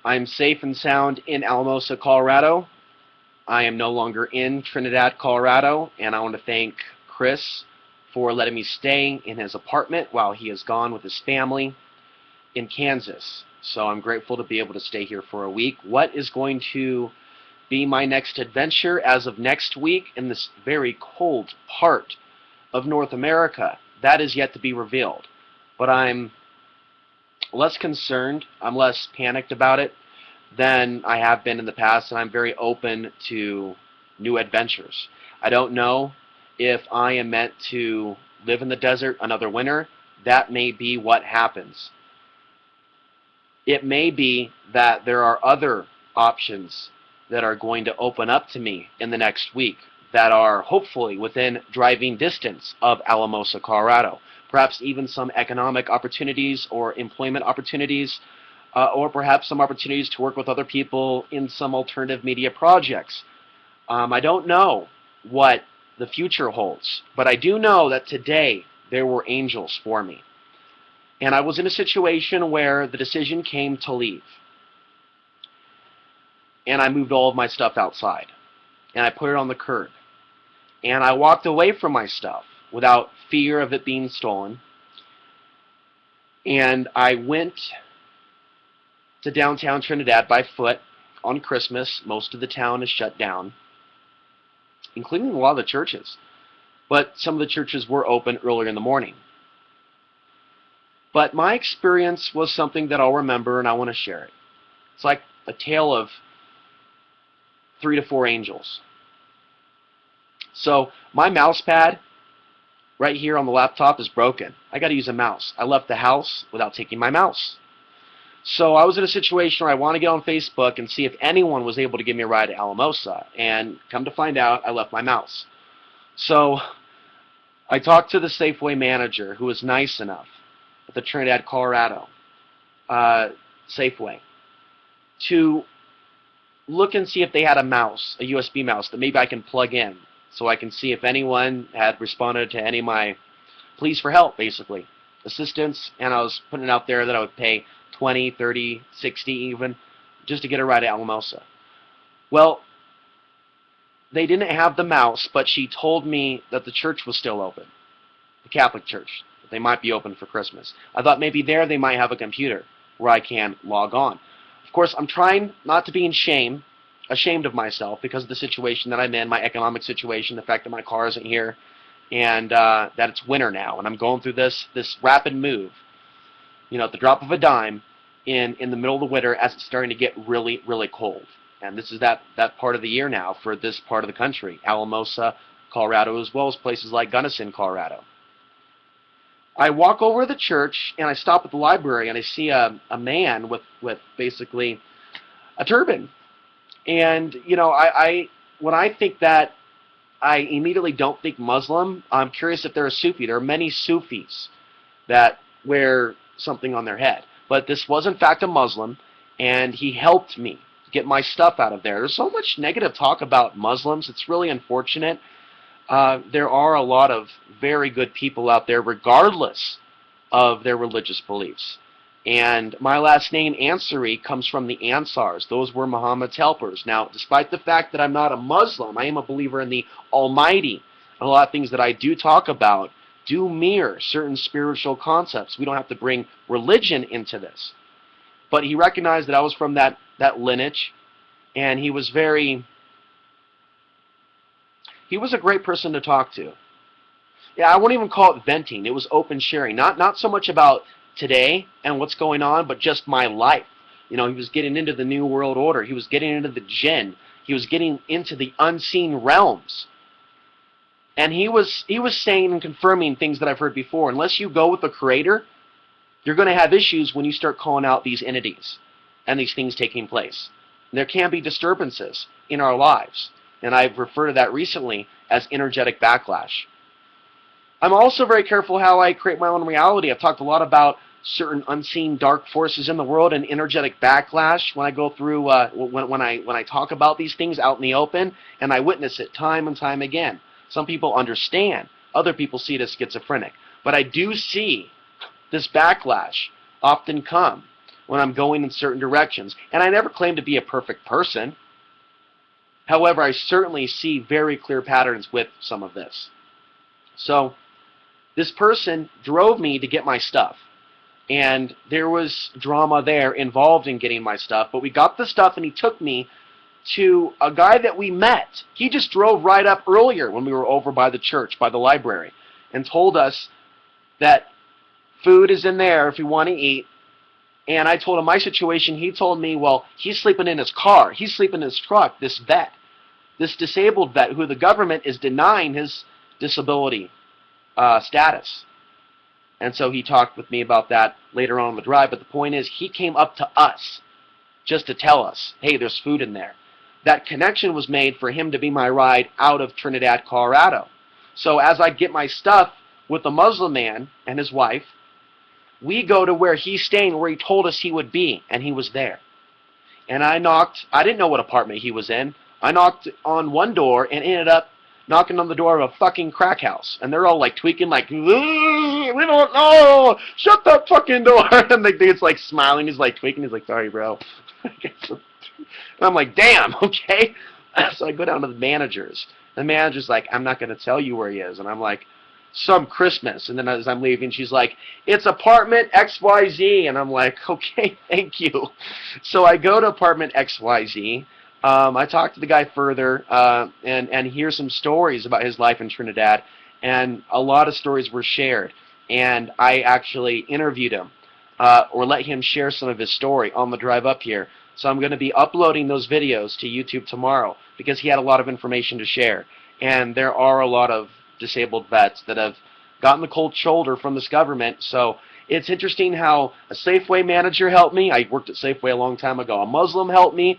I'm safe and sound in Alamosa, Colorado. I am no longer in Trinidad, Colorado, and I want to thank Chris for letting me stay in his apartment while he is gone with his family in Kansas. So I'm grateful to be able to stay here for a week. What is going to be my next adventure as of next week in this very cold part of North America? That is yet to be revealed. But I'm less concerned, I'm less panicked about it than I have been in the past, and I'm very open to new adventures. I don't know if I am meant to live in the desert another winter. That may be what happens. It may be that there are other options that are going to open up to me in the next week that are hopefully within driving distance of Alamosa, Colorado. Perhaps even some economic opportunities or employment opportunities, or perhaps some opportunities to work with other people in some alternative media projects. I don't know what the future holds, but I do know that today there were angels for me. And I was in a situation where the decision came to leave. And I moved all of my stuff outside. And I put it on the curb. And I walked away from my stuff without fear of it being stolen. And I went to downtown Trinidad by foot on Christmas. Most of the town is shut down, including a lot of the churches. But some of the churches were open earlier in the morning. But my experience was something that I'll remember, and I want to share it. It's like a tale of 3 to 4 angels. So my mouse pad right here on the laptop is broken. I got to use a mouse. I left the house without taking my mouse. So I was in a situation where I want to get on Facebook and see if anyone was able to give me a ride to Alamosa. And come to find out, I left my mouse. So I talked to the Safeway manager, who was nice enough at the Trinidad, Colorado Safeway, to look and see if they had a mouse, a USB mouse, that maybe I can plug in so I can see if anyone had responded to any of my pleas for help, basically, assistance. And I was putting it out there that I would pay 20, 30, 60 even, just to get a ride to Alamosa. Well, they didn't have the mouse, but she told me that the church was still open, the Catholic church. They might be open for Christmas. I thought maybe there they might have a computer where I can log on. Of course, I'm trying not to be ashamed of myself because of the situation that I'm in, my economic situation, the fact that my car isn't here, and that it's winter now, and I'm going through this rapid move, at the drop of a dime in the middle of the winter as it's starting to get really, really cold. And this is that part of the year now for this part of the country, Alamosa, Colorado, as well as places like Gunnison, Colorado. I walk over to the church, and I stop at the library, and I see a man with basically a turban. And, when I think that, I immediately don't think Muslim. I'm curious if they're a Sufi. There are many Sufis that wear something on their head. But this was, in fact, a Muslim, and he helped me get my stuff out of there. There's so much negative talk about Muslims. It's really unfortunate. There are a lot of very good people out there, regardless of their religious beliefs. And my last name, Ansari, comes from the Ansars. Those were Muhammad's helpers. Now, despite the fact that I'm not a Muslim, I am a believer in the Almighty. And a lot of things that I do talk about do mirror certain spiritual concepts. We don't have to bring religion into this. But he recognized that I was from that lineage, and he was a great person to talk to. Yeah, I won't even call it venting. It was open sharing. Not so much about today and what's going on, but just my life. He was getting into the New World Order. He was getting into the jinn. He was getting into the unseen realms. And he was saying and confirming things that I've heard before. Unless you go with the Creator, you're going to have issues when you start calling out these entities and these things taking place. And there can be disturbances in our lives. And I've referred to that recently as energetic backlash. I'm also very careful how I create my own reality. I've talked a lot about certain unseen dark forces in the world and energetic backlash when I go through, when I talk about these things out in the open, and I witness it time and time again. Some people understand. Other people see it as schizophrenic. But I do see this backlash often come when I'm going in certain directions. And I never claim to be a perfect person. However, I certainly see very clear patterns with some of this. So this person drove me to get my stuff. And there was drama there involved in getting my stuff. But we got the stuff, and he took me to a guy that we met. He just drove right up earlier when we were over by the church, by the library, and told us that food is in there if you want to eat. And I told him my situation. He told me, well, he's sleeping in his car. He's sleeping in his truck, this vet, this disabled vet who the government is denying his disability status. And so he talked with me about that later on the drive. But the point is, he came up to us just to tell us, hey, there's food in there. That connection was made for him to be my ride out of Trinidad, Colorado. So as I get my stuff with the Muslim man and his wife, we go to where he's staying, where he told us he would be, and he was there. And I knocked. I didn't know what apartment he was in. I knocked on one door and ended up knocking on the door of a fucking crack house. And they're all like tweaking like, we don't know, shut that fucking door. And the dude's like smiling, he's like tweaking, he's like, sorry bro. And I'm like, damn, okay. So I go down to the managers. The manager's like, I'm not going to tell you where he is. And I'm like, some Christmas. And then as I'm leaving, she's like, it's apartment XYZ. And I'm like, okay, thank you. So I go to apartment XYZ. I talked to the guy further and hear some stories about his life in Trinidad. And a lot of stories were shared. And I actually interviewed him or let him share some of his story on the drive up here. So I'm going to be uploading those videos to YouTube tomorrow because he had a lot of information to share. And there are a lot of disabled vets that have gotten the cold shoulder from this government. So it's interesting how a Safeway manager helped me. I worked at Safeway a long time ago. A Muslim helped me.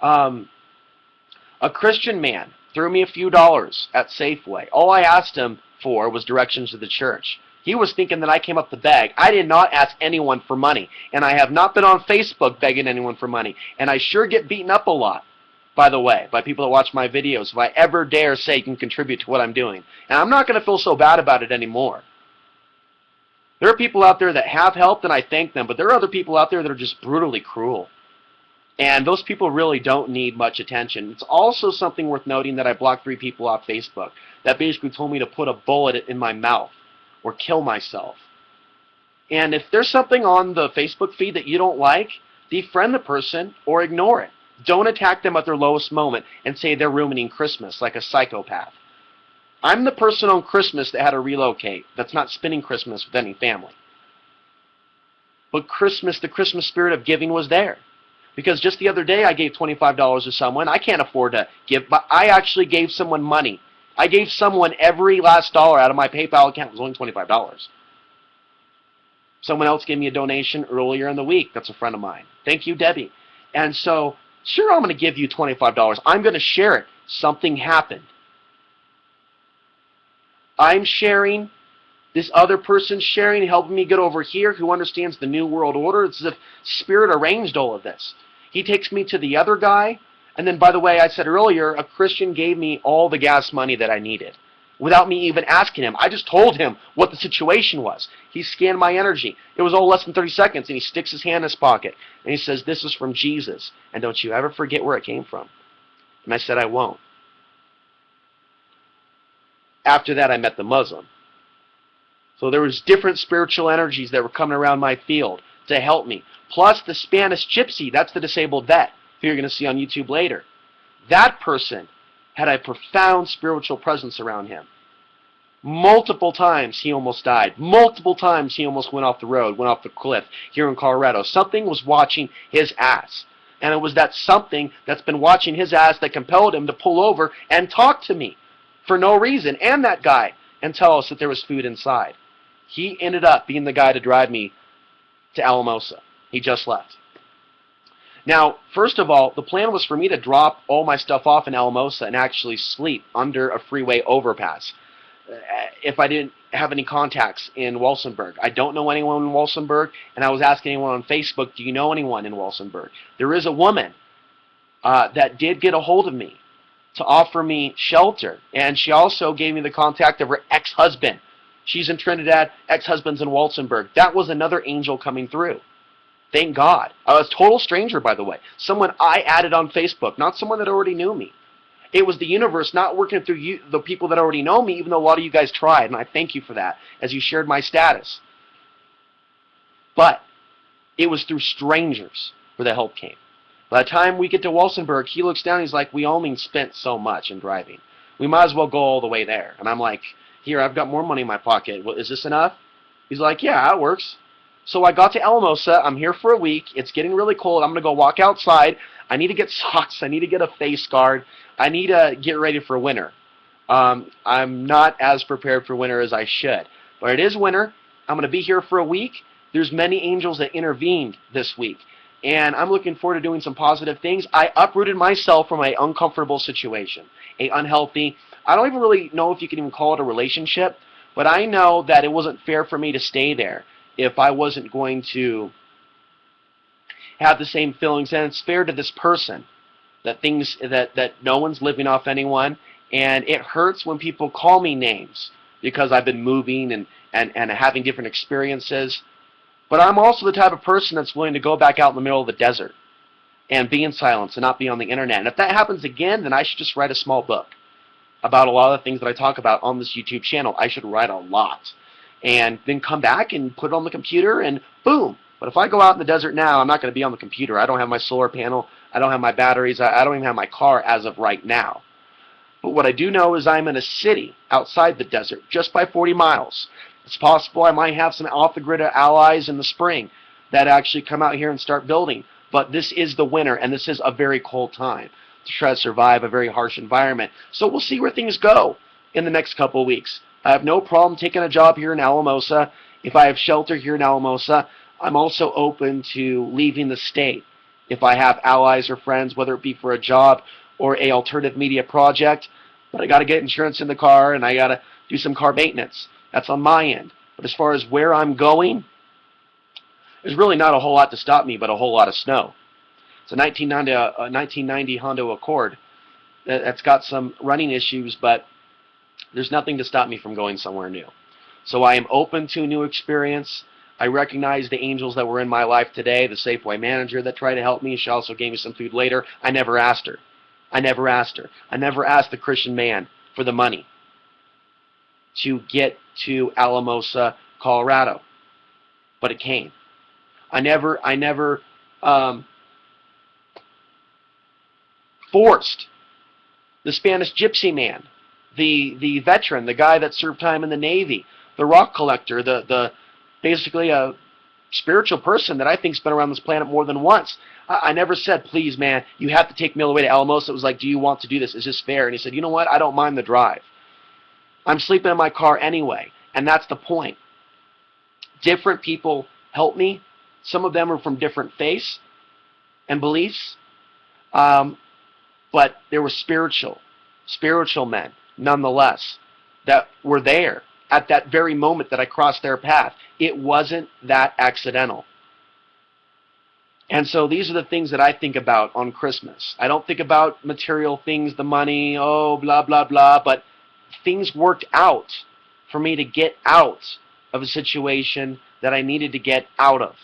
A Christian man threw me a few dollars at Safeway. All I asked him for was directions to the church. He was thinking that I came up to beg. I did not ask anyone for money. And I have not been on Facebook begging anyone for money. And I sure get beaten up a lot, by the way, by people that watch my videos if I ever dare say you can contribute to what I'm doing. And I'm not going to feel so bad about it anymore. There are people out there that have helped, and I thank them. But there are other people out there that are just brutally cruel. And those people really don't need much attention. It's also something worth noting that I blocked 3 people off Facebook that basically told me to put a bullet in my mouth or kill myself. And if there's something on the Facebook feed that you don't like, defriend the person or ignore it. Don't attack them at their lowest moment and say they're ruining Christmas like a psychopath. I'm the person on Christmas that had to relocate that's not spending Christmas with any family. But Christmas, the Christmas spirit of giving was there. Because just the other day I gave $25 to someone. I can't afford to give, but I actually gave someone money. I gave someone every last dollar out of my PayPal account. It was only $25. Someone else gave me a donation earlier in the week. That's a friend of mine. Thank you, Debbie. And so, sure, I'm going to give you $25. I'm going to share it. Something happened. I'm sharing. This other person's sharing, helping me get over here, who understands the New World Order. It's as if Spirit arranged all of this. He takes me to the other guy. And then, by the way, I said earlier, a Christian gave me all the gas money that I needed without me even asking him. I just told him what the situation was. He scanned my energy. It was all less than 30 seconds, and he sticks his hand in his pocket. And he says, this is from Jesus, and don't you ever forget where it came from. And I said, I won't. After that, I met the Muslim. So there was different spiritual energies that were coming around my field to help me. Plus the Spanish gypsy, that's the disabled vet, who you're going to see on YouTube later. That person had a profound spiritual presence around him. Multiple times he almost died. Multiple times he almost went off the road, went off the cliff here in Colorado. Something was watching his ass. And it was that something that's been watching his ass that compelled him to pull over and talk to me for no reason, and that guy, and tell us that there was food inside. He ended up being the guy to drive me to Alamosa. He just left. Now, first of all, the plan was for me to drop all my stuff off in Alamosa and actually sleep under a freeway overpass if I didn't have any contacts in Walsenburg. I don't know anyone in Walsenburg, and I was asking anyone on Facebook, do you know anyone in Walsenburg? There is a woman that did get a hold of me to offer me shelter, and she also gave me the contact of her ex-husband. She's in Trinidad, ex-husband's in Walsenburg. That was another angel coming through. Thank God. I was a total stranger, by the way. Someone I added on Facebook, not someone that already knew me. It was the universe not working through you, the people that already know me, even though a lot of you guys tried, and I thank you for that, as you shared my status. But it was through strangers where the help came. By the time we get to Walsenburg, he looks down, he's like, we only spent so much in driving. We might as well go all the way there. And I'm like, here, I've got more money in my pocket. Well, is this enough? He's like, yeah, it works. So I got to Alamosa. I'm here for a week. It's getting really cold. I'm going to go walk outside. I need to get socks. I need to get a face guard. I need to get ready for winter. I'm not as prepared for winter as I should. But it is winter. I'm going to be here for a week. There's many angels that intervened this week. And I'm looking forward to doing some positive things. I uprooted myself from an uncomfortable situation, a unhealthy, I don't even really know if you can even call it a relationship, but I know that it wasn't fair for me to stay there if I wasn't going to have the same feelings. And it's fair to this person that that no one's living off anyone, and it hurts when people call me names because I've been moving and having different experiences. But I'm also the type of person that's willing to go back out in the middle of the desert and be in silence and not be on the internet. And if that happens again, then I should just write a small book about a lot of the things that I talk about on this YouTube channel. I should write a lot. And then come back and put it on the computer and boom. But if I go out in the desert now, I'm not going to be on the computer. I don't have my solar panel. I don't have my batteries. I don't even have my car as of right now. But what I do know is I'm in a city outside the desert, just by 40 miles. It's possible I might have some off-the-grid allies in the spring that actually come out here and start building. But this is the winter, and this is a very cold time to try to survive a very harsh environment. So we'll see where things go in the next couple of weeks. I have no problem taking a job here in Alamosa. If I have shelter here in Alamosa, I'm also open to leaving the state. If I have allies or friends, whether it be for a job or a alternative media project, but I got to get insurance in the car and I got to do some car maintenance. That's on my end. But as far as where I'm going, there's really not a whole lot to stop me but a whole lot of snow. It's a 1990 Honda Accord that's got some running issues, but there's nothing to stop me from going somewhere new. So I am open to a new experience. I recognize the angels that were in my life today, the Safeway manager that tried to help me. She also gave me some food later. I never asked her. I never asked her. I never asked the Christian man for the money to get to Alamosa, Colorado. But it came. I never forced the Spanish gypsy man, the veteran, the guy that served time in the Navy, the rock collector, the basically a spiritual person that I think's been around this planet more than once. I never said, please, man, you have to take me all the way to Alamosa. It was like, do you want to do this? Is this fair? And he said, you know what? I don't mind the drive. I'm sleeping in my car anyway, and that's the point. Different people help me. Some of them are from different faiths and beliefs, but there were spiritual men, nonetheless, that were there at that very moment that I crossed their path. It wasn't that accidental. And so these are the things that I think about on Christmas. I don't think about material things, the money, oh, blah, blah, blah, but things worked out for me to get out of a situation that I needed to get out of.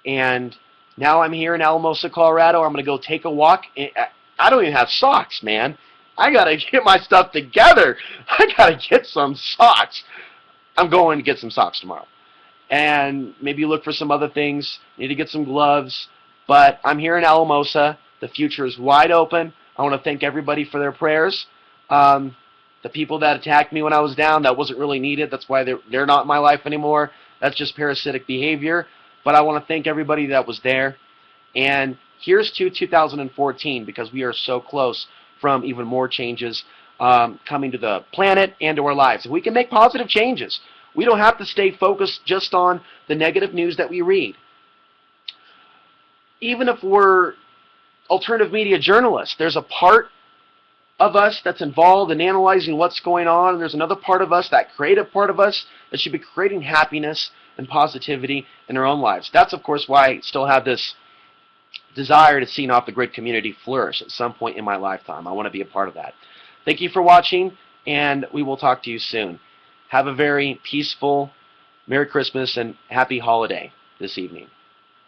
And now I'm here in Alamosa, Colorado. I'm going to go take a walk. I don't even have socks, man. I got to get my stuff together. I got to get some socks. I'm going to get some socks tomorrow. And maybe look for some other things. Need to get some gloves. But I'm here in Alamosa. The future is wide open. I want to thank everybody for their prayers. The people that attacked me when I was down, that wasn't really needed. That's why they're not in my life anymore. That's just parasitic behavior. But I want to thank everybody that was there. And here's to 2014, because we are so close from even more changes coming to the planet and to our lives. If we can make positive changes, we don't have to stay focused just on the negative news that we read. Even if we're alternative media journalists, there's a part of us that's involved in analyzing what's going on, and there's another part of us, that creative part of us, that should be creating happiness and positivity in our own lives. That's, of course, why I still have this desire to see an off-the-grid community flourish at some point in my lifetime. I want to be a part of that. Thank you for watching, and we will talk to you soon. Have a very peaceful Merry Christmas and Happy Holiday this evening.